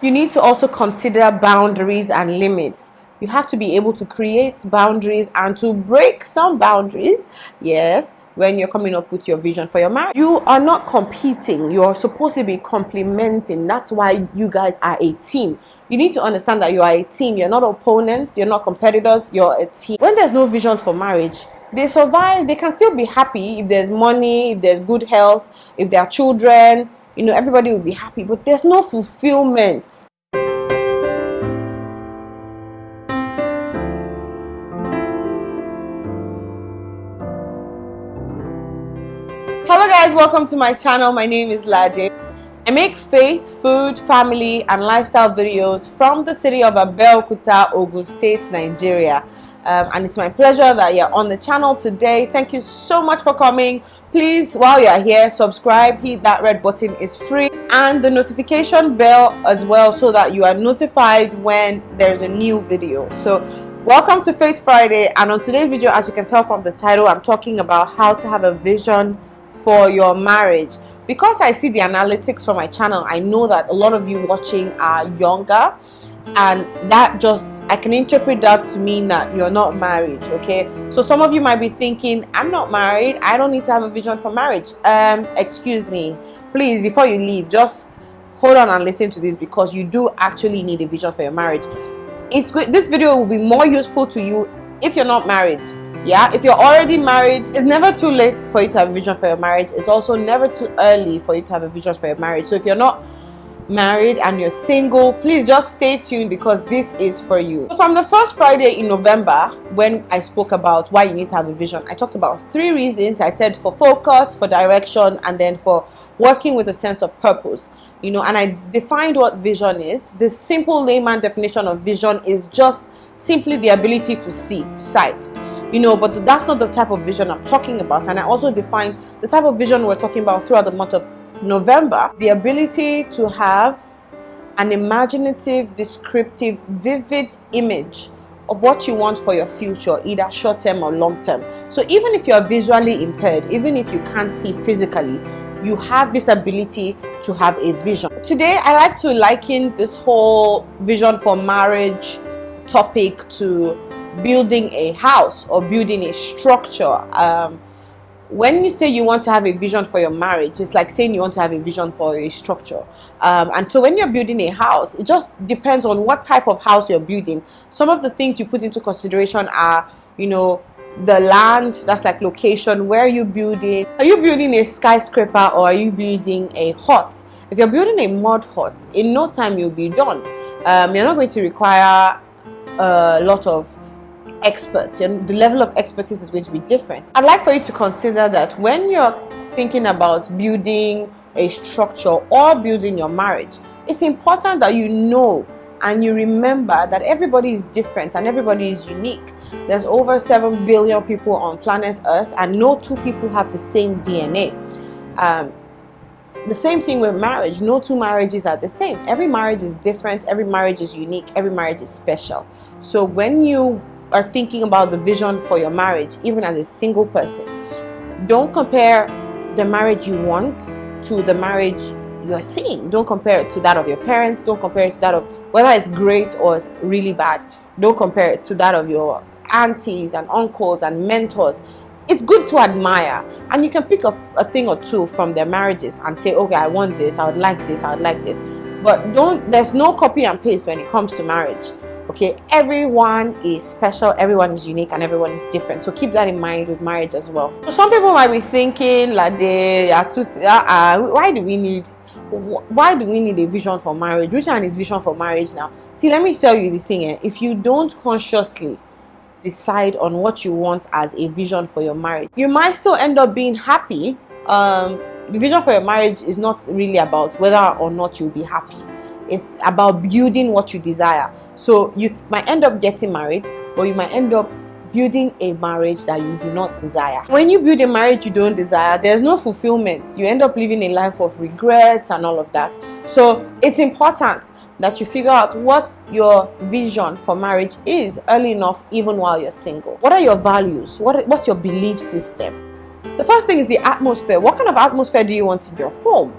You need to also consider boundaries and limits. You have to be able to create boundaries and to break some boundaries, yes, when you're coming up with your vision for your marriage. You are not competing, you're supposed to be complementing. That's why you guys are a team. You need to understand that you are a team. You're not opponents, you're not competitors, you're a team. When there's no vision for marriage, they survive. They can still be happy if there's money, if there's good health, if there are children, you know, everybody will be happy, but there's no fulfillment. Hello guys, welcome to my channel. My name is Lade. I make faith, food, family and lifestyle videos from the city of Abeokuta, Ogun State, Nigeria. And it's my pleasure that you're on the channel today. Thank you so much for coming. Please, while you're here, subscribe, hit that red button, is free, and the notification bell as well, so that you are notified when there's a new video. So welcome to Faith Friday, and on today's video, as you can tell from the title, I'm talking about how to have a vision for your marriage. Because I see the analytics for my channel, I know that a lot of you watching are younger, and that just, I can interpret that to mean that you're not married. Okay, so some of you might be thinking, I'm not married, I don't need to have a vision for marriage. Excuse me, please, before you leave, just hold on and listen to this, because you do actually need a vision for your marriage. It's good. This video will be more useful to you if you're not married. Yeah, if you're already married, it's never too late for you to have a vision for your marriage. It's also never too early for you to have a vision for your marriage. So if you're not married and you're single, please just stay tuned, because this is for you. From the first Friday in November, when I spoke about why you need to have a vision, I talked about 3 reasons. I said for focus, for direction, and then for working with a sense of purpose. You know, and I defined what vision is. The simple layman definition of vision is just simply the ability to see, sight. You know, but that's not the type of vision I'm talking about. And I also defined the type of vision we're talking about throughout the month of November. The ability to have an imaginative, descriptive, vivid image of what you want for your future, either short-term or long-term. So even if you're visually impaired, even if you can't see physically, you have this ability to have a vision. Today, I like to liken this whole vision for marriage topic to building a house or building a structure. When you say you want to have a vision for your marriage, it's like saying you want to have a vision for a structure. And so when you're building a house, it just depends on what type of house you're building. Some of the things you put into consideration are, you know, the land, that's like location. Where are you building? Are you building a skyscraper or are you building a hut? If you're building a mud hut, in no time you'll be done. You're not going to require a lot of experts, and the level of expertise is going to be different. I'd like for you to consider that when you're thinking about building a structure or building your marriage, it's important that you know and you remember that everybody is different and everybody is unique. There's over 7 billion people on planet Earth, and no 2 people have the same DNA. The same thing with marriage. No 2 marriages are the same. Every marriage is different, every marriage is unique, every marriage is special. So when you are thinking about the vision for your marriage, even as a single person, don't compare the marriage you want to the marriage you're seeing. Don't compare it to that of your parents. Don't compare it to that of, whether it's great or it's really bad, don't compare it to that of your aunties and uncles and mentors. It's good to admire, and you can pick a thing or two from their marriages and say, okay, I want this, I would like this, I would like this. But there's no copy and paste when it comes to marriage. Okay, everyone is special, everyone is unique, and everyone is different. So keep that in mind with marriage as well. So some people might be thinking like they are too why do we need a vision for marriage? Which one is vision for marriage now? See, let me tell you the thing. If you don't consciously decide on what you want as a vision for your marriage, you might still end up being happy. The vision for your marriage is not really about whether or not you'll be happy. It's about building what you desire. So you might end up getting married, but you might end up building a marriage that you do not desire. When you build a marriage you don't desire, there's no fulfillment. You end up living a life of regrets and all of that. So it's important that you figure out what your vision for marriage is early enough, even while you're single. What are your values? What's your belief system? The first thing is the atmosphere. What kind of atmosphere do you want in your home?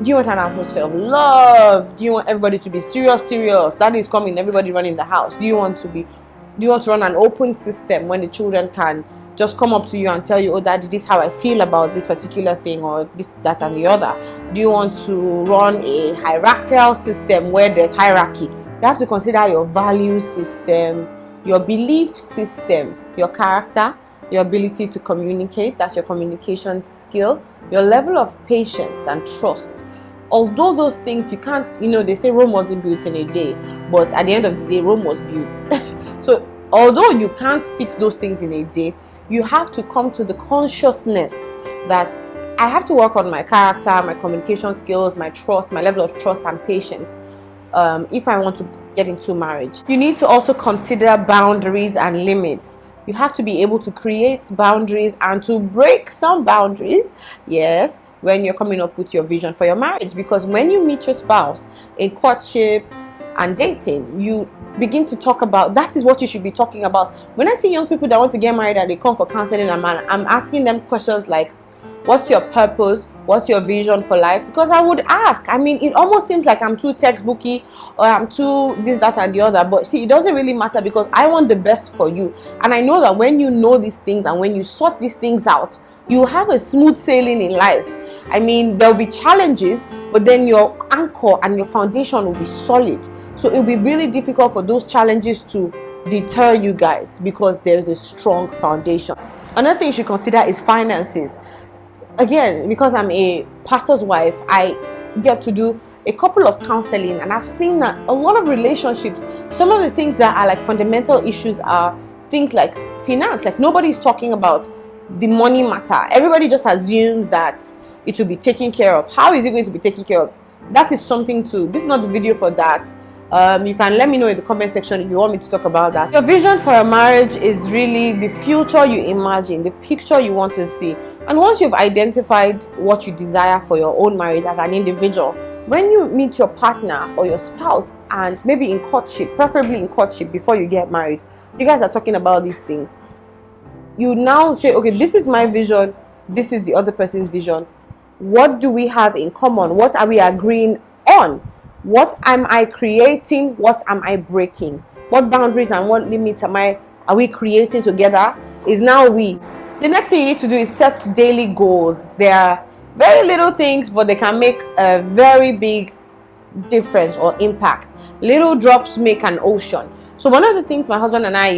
Do you want an atmosphere of love? Do you want everybody to be serious? Daddy is coming, everybody running the house. Do you want to run an open system when the children can just come up to you and tell you, oh daddy, this is how I feel about this particular thing, or this, that, and the other? Do you want to run a hierarchical system where there's hierarchy? You have to consider your value system, your belief system, your character, your ability to communicate, that's your communication skill, your level of patience and trust. Although those things you can't, they say Rome wasn't built in a day, but at the end of the day, Rome was built. So although you can't fix those things in a day, you have to come to the consciousness that I have to work on my character, my communication skills, my trust, my level of trust and patience, if I want to get into marriage. You need to also consider boundaries and limits. You have to be able to create boundaries and to break some boundaries, yes, when you're coming up with your vision for your marriage. Because when you meet your spouse in courtship and dating, you begin to talk about, that is what you should be talking about. When I see young people that want to get married and they come for counseling, I'm asking them questions like, what's your purpose? What's your vision for life? Because I would ask, it almost seems like I'm too textbooky or I'm too this, that, and the other. But see, it doesn't really matter because I want the best for you. And I know that when you know these things and when you sort these things out, you have a smooth sailing in life. There'll be challenges, but then your anchor and your foundation will be solid. So it'll be really difficult for those challenges to deter you guys because there's a strong foundation. Another thing you should consider is finances. Again, because I'm a pastor's wife, I get to do a couple of counseling, and I've seen that a lot of relationships, some of the things that are like fundamental issues are things like finance. Like nobody's talking about the money matter. Everybody just assumes that it will be taken care of. How is it going to be taken care of? That is something to, this is not the video for that. You can let me know in the comment section if you want me to talk about that. Your vision for a marriage is really the future you imagine, the picture you want to see. And once you've identified what you desire for your own marriage as an individual, when you meet your partner or your spouse and maybe in courtship, preferably in courtship before you get married, you guys are talking about these things. You now say, okay, this is my vision, this is the other person's vision. What do we have in common? What are we agreeing on? What am I creating? What am I breaking? What boundaries and what limits are we creating together? Is now we. The next thing you need to do is set daily goals. They are very little things, but they can make a very big difference or impact. Little drops make an ocean. So one of the things my husband and I,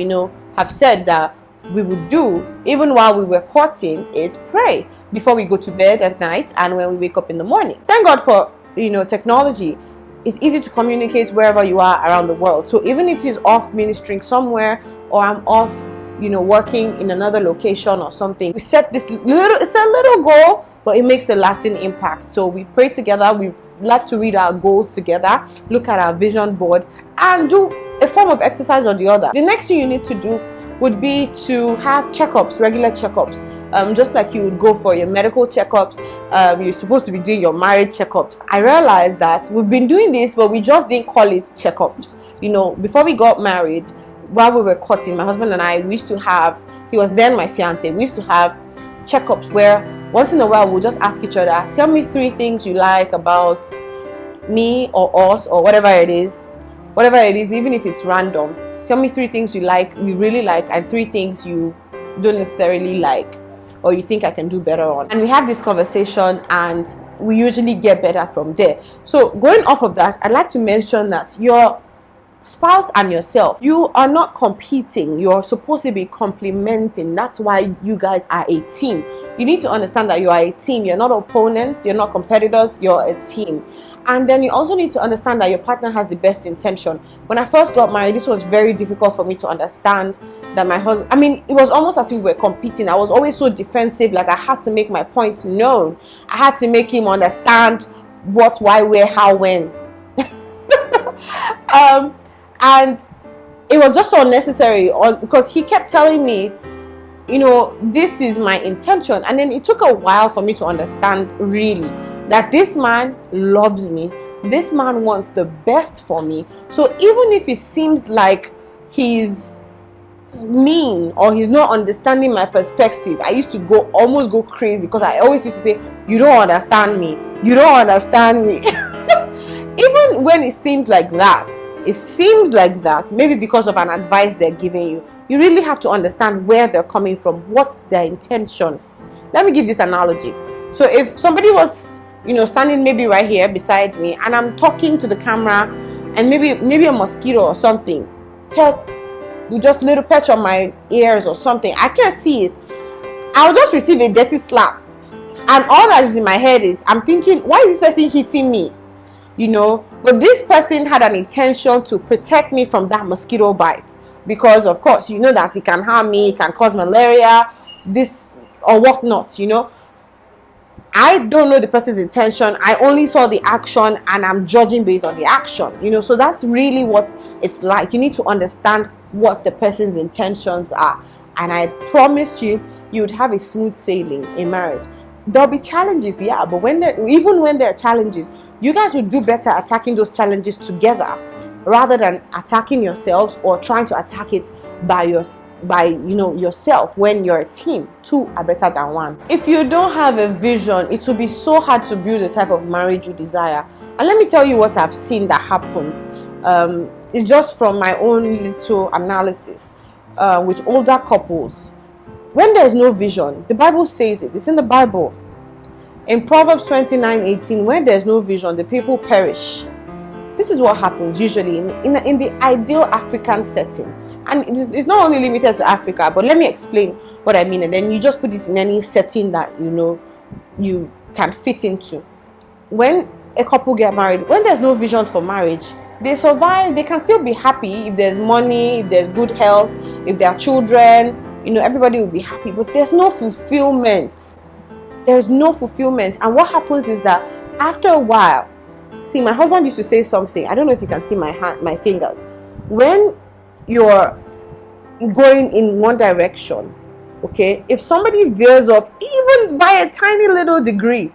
have said that we would do even while we were courting is pray before we go to bed at night and when we wake up in the morning. Thank God for technology. It's easy to communicate wherever you are around the world. So even if he's off ministering somewhere or I'm off working in another location or something, we set this it's a little goal, but it makes a lasting impact. So we pray together. We like to read our goals together, look at our vision board, and do a form of exercise or the other. The next thing you need to do would be to have checkups, regular checkups. Just like you would go for your medical checkups, you're supposed to be doing your marriage checkups. I realized that we've been doing this, but we just didn't call it checkups. Before we got married, while we were courting, my husband and I, we used to have, he was then my fiance, we used to have checkups where once in a while we'll just ask each other, tell me 3 things you like about me or us or whatever it is, even if it's random. Tell me 3 things you really like, and 3 things you don't necessarily like or you think I can do better on. And we have this conversation and we usually get better from there. So going off of that, I'd like to mention that your spouse and yourself, you are not competing, you're supposed to be complementing. That's why you guys are a team. You need to understand that you are a team. You're not opponents, you're not competitors, you're a team. And then you also need to understand that your partner has the best intention. When I first got married, this was very difficult for me to understand that my husband, it was almost as if we were competing. I was always so defensive, like I had to make my point known. I had to make him understand what, why, where, how, when. And it was just so unnecessary because he kept telling me, this is my intention. And then it took a while for me to understand really that this man loves me. This man wants the best for me. So even if it seems like he's mean or he's not understanding my perspective, I used to almost go crazy because I always used to say, you don't understand me. You don't understand me. Even when it seems like that, maybe because of an advice they're giving you, you really have to understand where they're coming from, what's their intention. Let me give this analogy. So if somebody was, standing maybe right here beside me, and I'm talking to the camera, and maybe a mosquito or something you just little patch on my ears or something, I can't see it, I'll just receive a dirty slap, and all that is in my head is, I'm thinking, why is this person hitting me? But this person had an intention to protect me from that mosquito bite, because of course that it can harm me, it can cause malaria, this or whatnot. I don't know the person's intention. I only saw the action, and I'm judging based on the action. So that's really what it's like. You need to understand what the person's intentions are, and I promise you would have a smooth sailing in marriage. There'll be challenges, yeah, but even when there are challenges, you guys will do better attacking those challenges together rather than attacking yourselves or trying to attack it by yourself. When you're a team, two are better than one. If you don't have a vision, it will be so hard to build the type of marriage you desire. And let me tell you what I've seen that happens. It's just from my own little analysis with older couples. When there's no vision, the Bible says it's in the Bible. In Proverbs 29:18, when there's no vision, the people perish. This is what happens usually in the ideal African setting. And it's not only limited to Africa, but let me explain what I mean, and then you just put this in any setting that you can fit into. When a couple get married, when there's no vision for marriage, they survive. They can still be happy if there's money, if there's good health, if there are children, everybody will be happy, but there's no fulfillment. There's no fulfillment. And what happens is that after a while, see, my husband used to say something, I don't know if you can see my fingers. When you're going in one direction, okay, if somebody veers off even by a tiny little degree,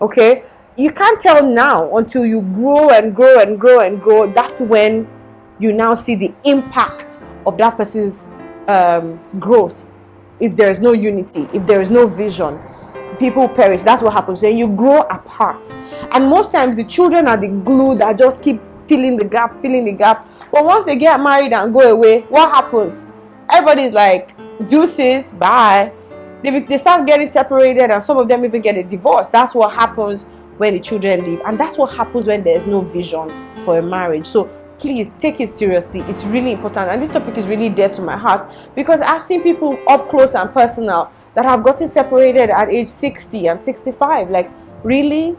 okay, you can't tell now until you grow and grow and grow and grow. That's when you now see the impact of that person's growth. If there is no unity, if there is no vision, people perish. That's what happens when you grow apart. And most times the children are the glue that just keep filling the gap. But once they get married and go away, what happens? Everybody's like, deuces, bye. They start getting separated, and some of them even get a divorce. That's what happens when the children leave, and that's what happens when there's no vision for a marriage. So please take it seriously. It's really important, and this topic is really dear to my heart, because I've seen people up close and personal that have gotten separated at age 60 and 65. Like, really?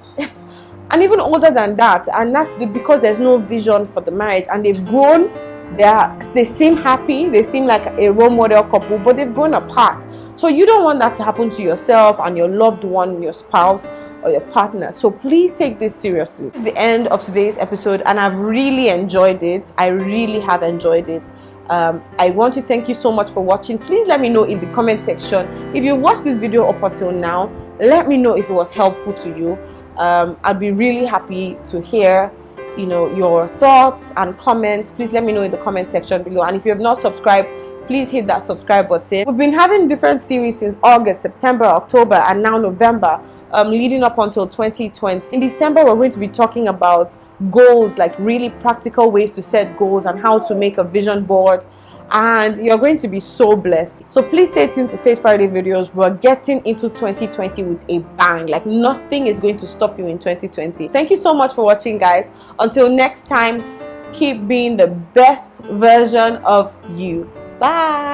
And even older than that. And that's because there's no vision for the marriage, and they've grown. They seem happy, they seem like a role model couple, but they've grown apart. So you don't want that to happen to yourself and your loved one, your spouse or your partner. So please take this seriously. This is the end of today's episode, and I've really enjoyed it. I really have enjoyed it. I want to thank you so much for watching. Please let me know in the comment section if you watched this video up until now. Let me know if it was helpful to you. I'd be really happy to hear your thoughts and comments. Please let me know in the comment section below. And if you have not subscribed, please hit that subscribe button. We've been having different series since August, September, October, and now November, leading up until 2020. In December, we're going to be talking about goals, like really practical ways to set goals and how to make a vision board. And you're going to be so blessed. So please stay tuned to Faith Friday videos. We're getting into 2020 with a bang. Like, nothing is going to stop you in 2020. Thank you so much for watching, guys. Until next time, keep being the best version of you. Bye.